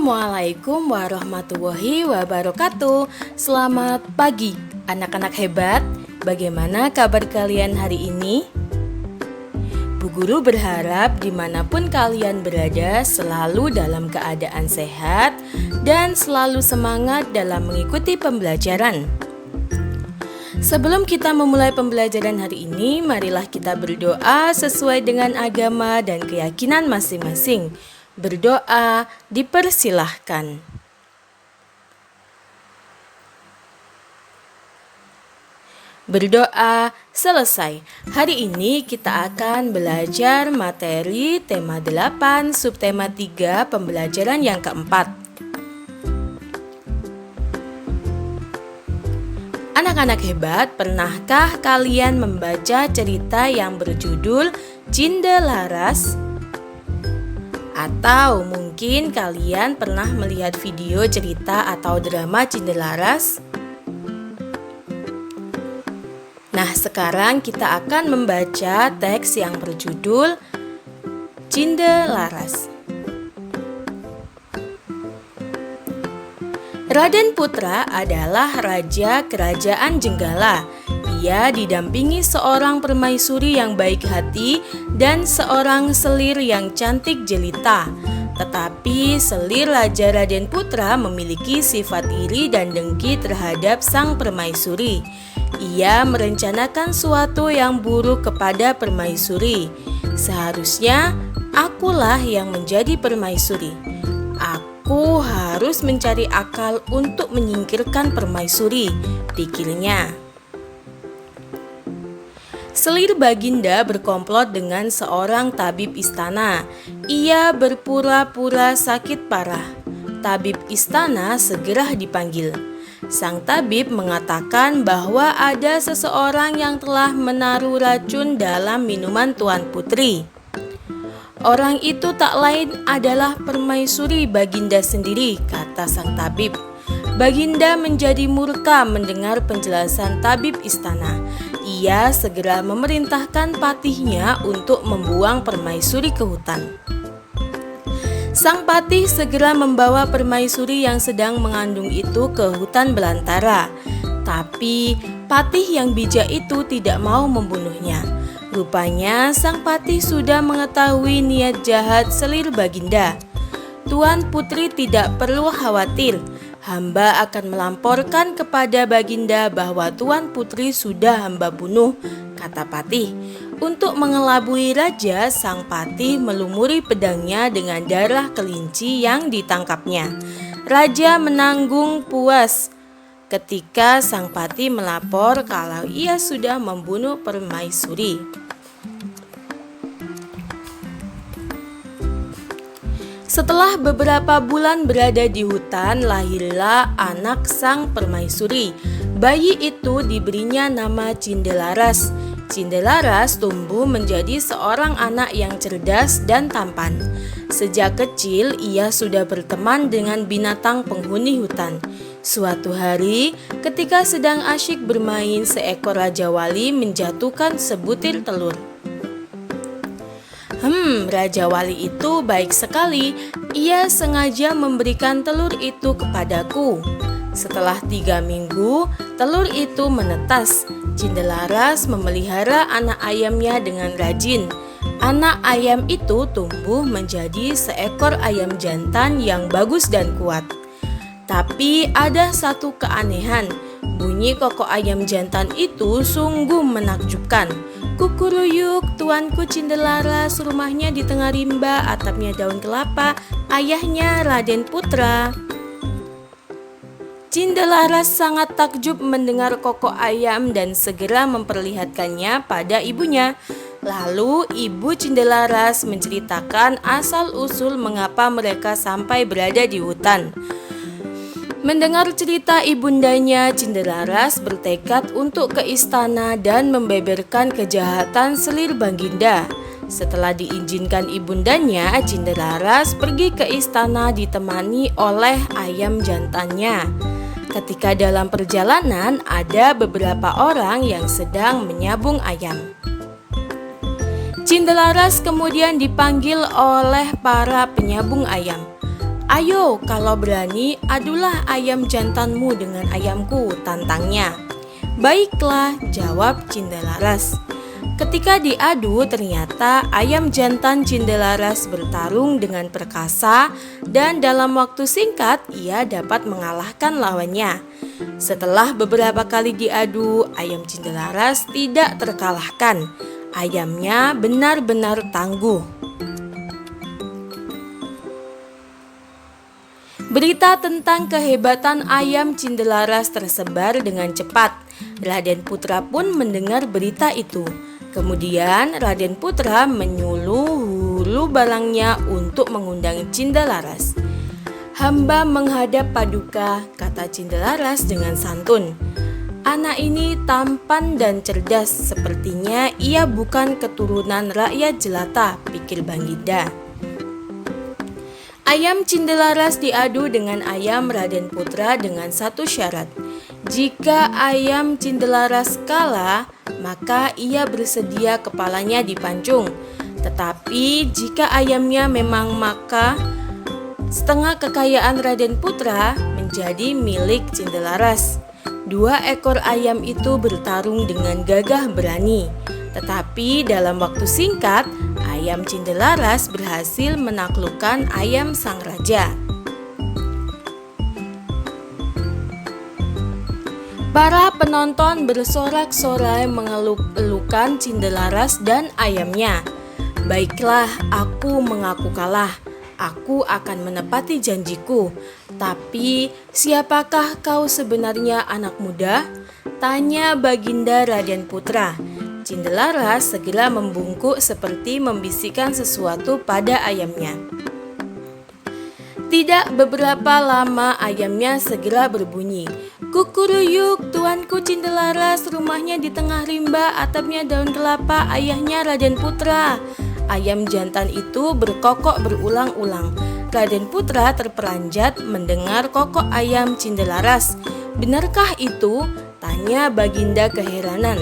Assalamualaikum warahmatullahi wabarakatuh. Selamat pagi anak-anak hebat. Bagaimana kabar kalian hari ini? Bu Guru berharap dimanapun kalian berada selalu dalam keadaan sehat dan selalu semangat dalam mengikuti pembelajaran. Sebelum kita memulai pembelajaran hari ini, marilah kita berdoa sesuai dengan agama dan keyakinan masing-masing. Berdoa dipersilahkan. Berdoa selesai. Hari ini kita akan belajar materi tema 8, subtema 3, pembelajaran yang keempat. Anak-anak hebat, pernahkah kalian membaca cerita yang berjudul Cindelaras? Atau mungkin kalian pernah melihat video cerita atau drama Cindelaras? Nah, sekarang kita akan membaca teks yang berjudul Cindelaras. Raden Putra adalah raja kerajaan Jenggala. Ia didampingi seorang permaisuri yang baik hati dan seorang selir yang cantik jelita. Tetapi selir Raja Raden Putra memiliki sifat iri dan dengki terhadap sang permaisuri. Ia merencanakan suatu yang buruk kepada permaisuri. Seharusnya akulah yang menjadi permaisuri. Aku harus mencari akal untuk menyingkirkan permaisuri, pikirnya. Selir Baginda berkomplot dengan seorang tabib istana. Ia berpura-pura sakit parah. Tabib istana segera dipanggil. Sang tabib mengatakan bahwa ada seseorang yang telah menaruh racun dalam minuman Tuan Putri. Orang itu tak lain adalah permaisuri Baginda sendiri, kata sang tabib. Baginda menjadi murka mendengar penjelasan tabib istana. Ia segera memerintahkan patihnya untuk membuang permaisuri ke hutan. Sang patih segera membawa permaisuri yang sedang mengandung itu ke hutan belantara. Tapi patih yang bijak itu tidak mau membunuhnya. Rupanya sang patih sudah mengetahui niat jahat selir Baginda. Tuan Putri tidak perlu khawatir. Hamba akan melamporkan kepada Baginda bahwa Tuan Putri sudah hamba bunuh, kata patih. Untuk mengelabui raja, sang patih melumuri pedangnya dengan darah kelinci yang ditangkapnya. Raja menanggung puas ketika sang patih melapor kalau ia sudah membunuh permaisuri. Setelah beberapa bulan berada di hutan, lahirlah anak sang permaisuri. Bayi itu diberinya nama Cindelaras. Cindelaras tumbuh menjadi seorang anak yang cerdas dan tampan. Sejak kecil ia sudah berteman dengan binatang penghuni hutan. Suatu hari, ketika sedang asyik bermain, seekor Raja Wali menjatuhkan sebutir telur. Raja Wali itu baik sekali. Ia sengaja memberikan telur itu kepadaku. Setelah 3 minggu, telur itu menetas. Cindelaras memelihara anak ayamnya dengan rajin. Anak ayam itu tumbuh menjadi seekor ayam jantan yang bagus dan kuat. Tapi ada satu keanehan. Bunyi kokok ayam jantan itu sungguh menakjubkan. Kukuruyuk, tuanku Cindelaras, rumahnya di tengah rimba, atapnya daun kelapa, ayahnya Raden Putra. Cindelaras sangat takjub mendengar kokok ayam dan segera memperlihatkannya pada ibunya. Lalu ibu Cindelaras menceritakan asal-usul mengapa mereka sampai berada di hutan. Mendengar cerita ibundanya, Cindelaras bertekad untuk ke istana dan membeberkan kejahatan selir Baginda. Setelah diizinkan ibundanya, Cindelaras pergi ke istana ditemani oleh ayam jantannya. Ketika dalam perjalanan, ada beberapa orang yang sedang menyabung ayam. Cindelaras kemudian dipanggil oleh para penyabung ayam. "Ayo, kalau berani, adulah ayam jantanmu dengan ayamku," tantangnya. "Baiklah," jawab Cindelaras. Ketika diadu, ternyata ayam jantan Cindelaras bertarung dengan perkasa dan dalam waktu singkat ia dapat mengalahkan lawannya. Setelah beberapa kali diadu, ayam Cindelaras tidak terkalahkan. Ayamnya benar-benar tangguh. Berita tentang kehebatan ayam Cindelaras tersebar dengan cepat. Raden Putra pun mendengar berita itu. Kemudian Raden Putra menyuruh hulu balangnya untuk mengundang Cindelaras. "Hamba menghadap Paduka," kata Cindelaras dengan santun. "Anak ini tampan dan cerdas, sepertinya ia bukan keturunan rakyat jelata," pikir Baginda. Ayam Cindelaras diadu dengan ayam Raden Putra dengan satu syarat. Jika ayam Cindelaras kalah, maka ia bersedia kepalanya dipancung. Tetapi jika ayamnya memang, maka setengah kekayaan Raden Putra menjadi milik Cindelaras. 2 ekor ayam itu bertarung dengan gagah berani. Tetapi dalam waktu singkat, ayam Cindelaras berhasil menaklukkan ayam sang raja. Para penonton bersorak-sorai mengeluk-elukan Cindelaras dan ayamnya. "Baiklah, aku mengaku kalah. Aku akan menepati janjiku. Tapi siapakah kau sebenarnya, anak muda?" tanya Baginda Raden Putra. Cindelaras segera membungkuk seperti membisikkan sesuatu pada ayamnya. Tidak beberapa lama ayamnya segera berbunyi, "Kukuruyuk, tuanku Cindelaras, rumahnya di tengah rimba, atapnya daun kelapa, ayahnya Raden Putra." Ayam jantan itu berkokok berulang-ulang. Raden Putra terperanjat mendengar kokok ayam Cindelaras. "Benarkah itu?" tanya Baginda keheranan.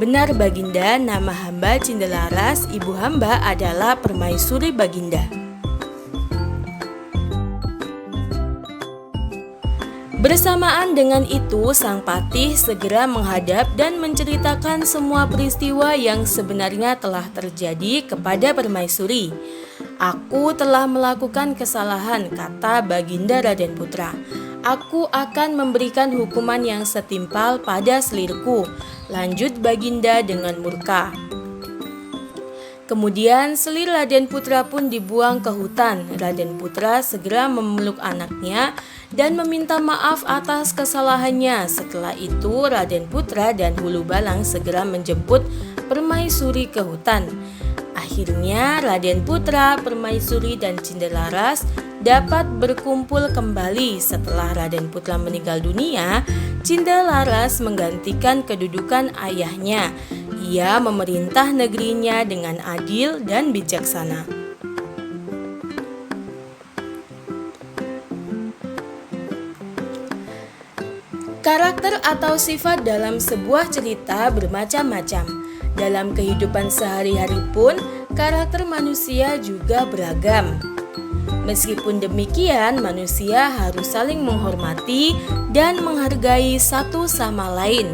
"Benar Baginda, nama hamba Cindelaras, ibu hamba adalah Permaisuri Baginda." Bersamaan dengan itu, sang patih segera menghadap dan menceritakan semua peristiwa yang sebenarnya telah terjadi kepada Permaisuri. "Aku telah melakukan kesalahan," kata Baginda Raden Putra. "Aku akan memberikan hukuman yang setimpal pada selirku," lanjut Baginda dengan murka. Kemudian selir Raden Putra pun dibuang ke hutan. Raden Putra segera memeluk anaknya dan meminta maaf atas kesalahannya. Setelah itu Raden Putra dan hulu balang segera menjemput Permaisuri ke hutan. Akhirnya Raden Putra, Permaisuri dan Cindelaras dapat berkumpul kembali. Setelah Raden Putra meninggal dunia, Cindelaras menggantikan kedudukan ayahnya. Ia memerintah negerinya dengan adil dan bijaksana. Karakter atau sifat dalam sebuah cerita bermacam-macam. Dalam kehidupan sehari-hari pun, karakter manusia juga beragam. Meskipun demikian, manusia harus saling menghormati dan menghargai satu sama lain.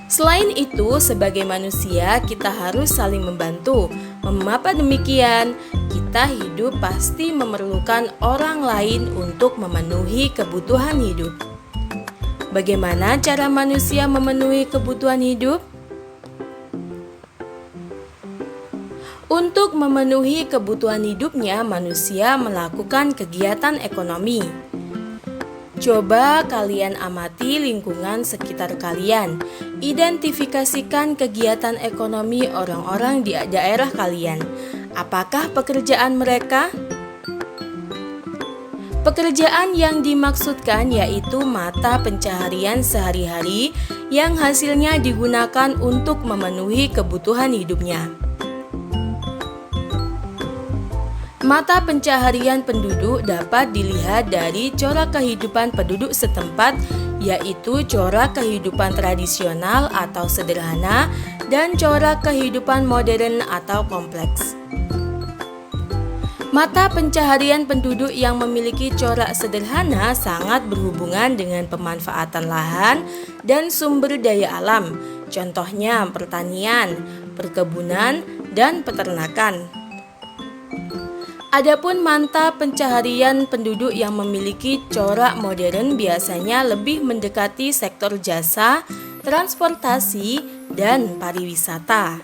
Selain itu, sebagai manusia kita harus saling membantu. Mengapa demikian? Kita hidup pasti memerlukan orang lain untuk memenuhi kebutuhan hidup. Bagaimana cara manusia memenuhi kebutuhan hidup? Untuk memenuhi kebutuhan hidupnya, manusia melakukan kegiatan ekonomi. Coba kalian amati lingkungan sekitar kalian. Identifikasikan kegiatan ekonomi orang-orang di daerah kalian. Apakah pekerjaan mereka? Pekerjaan yang dimaksudkan yaitu mata pencaharian sehari-hari yang hasilnya digunakan untuk memenuhi kebutuhan hidupnya. Mata pencaharian penduduk dapat dilihat dari corak kehidupan penduduk setempat, yaitu corak kehidupan tradisional atau sederhana dan corak kehidupan modern atau kompleks. Mata pencaharian penduduk yang memiliki corak sederhana sangat berhubungan dengan pemanfaatan lahan dan sumber daya alam, contohnya pertanian, perkebunan, dan peternakan. Adapun mata pencaharian penduduk yang memiliki corak modern biasanya lebih mendekati sektor jasa, transportasi, dan pariwisata.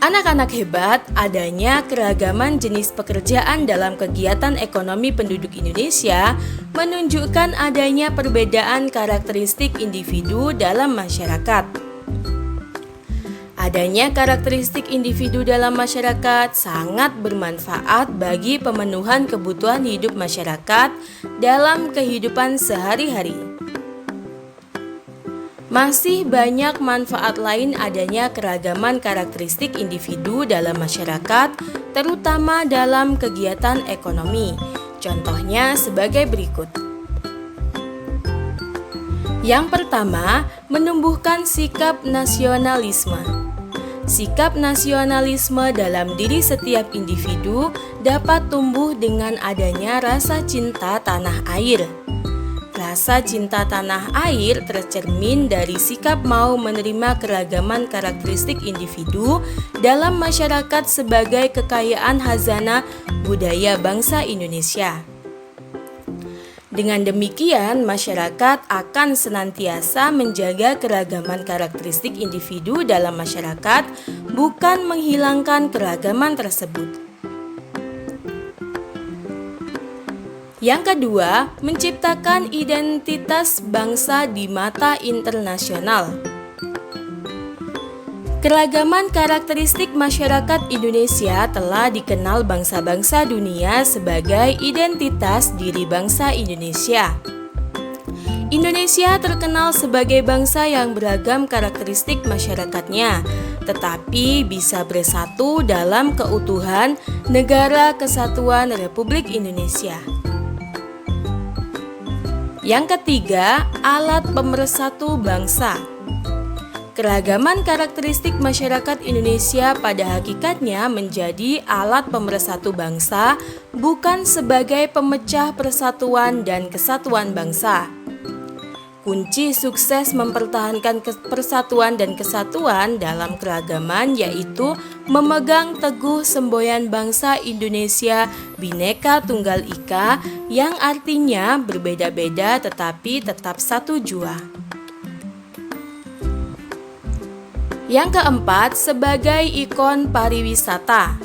Anak-anak hebat, adanya keragaman jenis pekerjaan dalam kegiatan ekonomi penduduk Indonesia menunjukkan adanya perbedaan karakteristik individu dalam masyarakat. Adanya karakteristik individu dalam masyarakat sangat bermanfaat bagi pemenuhan kebutuhan hidup masyarakat dalam kehidupan sehari-hari. Masih banyak manfaat lain adanya keragaman karakteristik individu dalam masyarakat, terutama dalam kegiatan ekonomi. Contohnya sebagai berikut. Yang pertama, menumbuhkan sikap nasionalisme. Sikap nasionalisme dalam diri setiap individu dapat tumbuh dengan adanya rasa cinta tanah air. Rasa cinta tanah air tercermin dari sikap mau menerima keragaman karakteristik individu dalam masyarakat sebagai kekayaan khazanah budaya bangsa Indonesia. Dengan demikian, masyarakat akan senantiasa menjaga keragaman karakteristik individu dalam masyarakat, bukan menghilangkan keragaman tersebut. Yang kedua, menciptakan identitas bangsa di mata internasional. Keragaman karakteristik masyarakat Indonesia telah dikenal bangsa-bangsa dunia sebagai identitas diri bangsa Indonesia. Indonesia terkenal sebagai bangsa yang beragam karakteristik masyarakatnya, tetapi bisa bersatu dalam keutuhan Negara Kesatuan Republik Indonesia. Yang ketiga, alat pemersatu bangsa. Keragaman karakteristik masyarakat Indonesia pada hakikatnya menjadi alat pemersatu bangsa, bukan sebagai pemecah persatuan dan kesatuan bangsa. Kunci sukses mempertahankan persatuan dan kesatuan dalam keragaman yaitu memegang teguh semboyan bangsa Indonesia Bhinneka Tunggal Ika, yang artinya berbeda-beda tetapi tetap satu jua. Yang keempat, sebagai ikon pariwisata.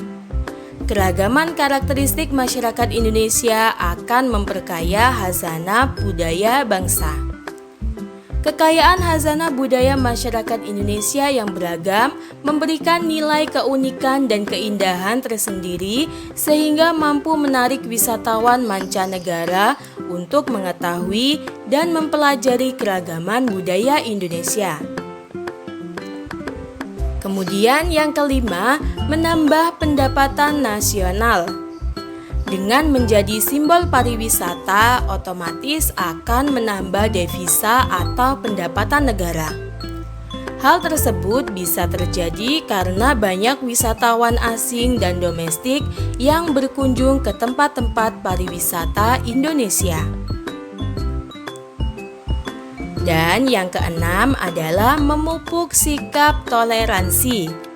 Keragaman karakteristik masyarakat Indonesia akan memperkaya khazanah budaya bangsa. Kekayaan khazanah budaya masyarakat Indonesia yang beragam memberikan nilai keunikan dan keindahan tersendiri sehingga mampu menarik wisatawan mancanegara untuk mengetahui dan mempelajari keragaman budaya Indonesia. Kemudian yang kelima, menambah pendapatan nasional. Dengan menjadi simbol pariwisata, otomatis akan menambah devisa atau pendapatan negara. Hal tersebut bisa terjadi karena banyak wisatawan asing dan domestik yang berkunjung ke tempat-tempat pariwisata Indonesia. Dan yang keenam adalah memupuk sikap toleransi.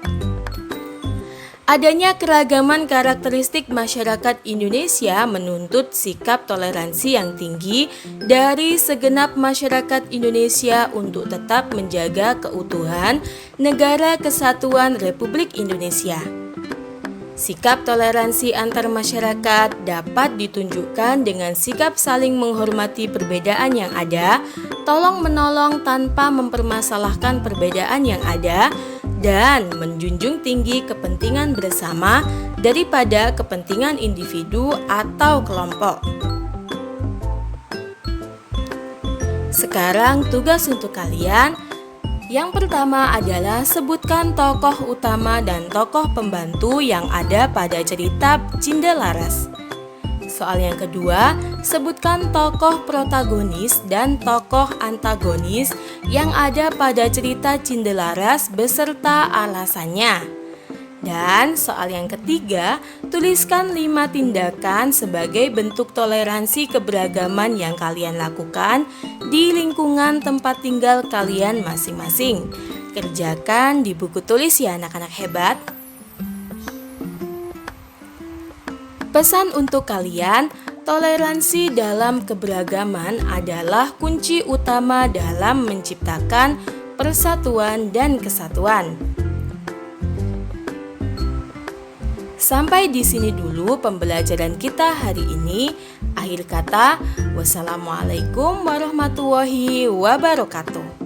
Adanya keragaman karakteristik masyarakat Indonesia menuntut sikap toleransi yang tinggi dari segenap masyarakat Indonesia untuk tetap menjaga keutuhan Negara Kesatuan Republik Indonesia. Sikap toleransi antar masyarakat dapat ditunjukkan dengan sikap saling menghormati perbedaan yang ada, tolong-menolong tanpa mempermasalahkan perbedaan yang ada, dan menjunjung tinggi kepentingan bersama daripada kepentingan individu atau kelompok. Sekarang tugas untuk kalian. Yang pertama adalah sebutkan tokoh utama dan tokoh pembantu yang ada pada cerita Cindelaras. Soal yang kedua, sebutkan tokoh protagonis dan tokoh antagonis yang ada pada cerita Cindelaras beserta alasannya. Dan soal yang ketiga, tuliskan 5 tindakan sebagai bentuk toleransi keberagaman yang kalian lakukan di lingkungan tempat tinggal kalian masing-masing. Kerjakan di buku tulis ya anak-anak hebat. Pesan untuk kalian, toleransi dalam keberagaman adalah kunci utama dalam menciptakan persatuan dan kesatuan. Sampai di sini dulu pembelajaran kita hari ini. Akhir kata, wassalamualaikum warahmatullahi wabarakatuh.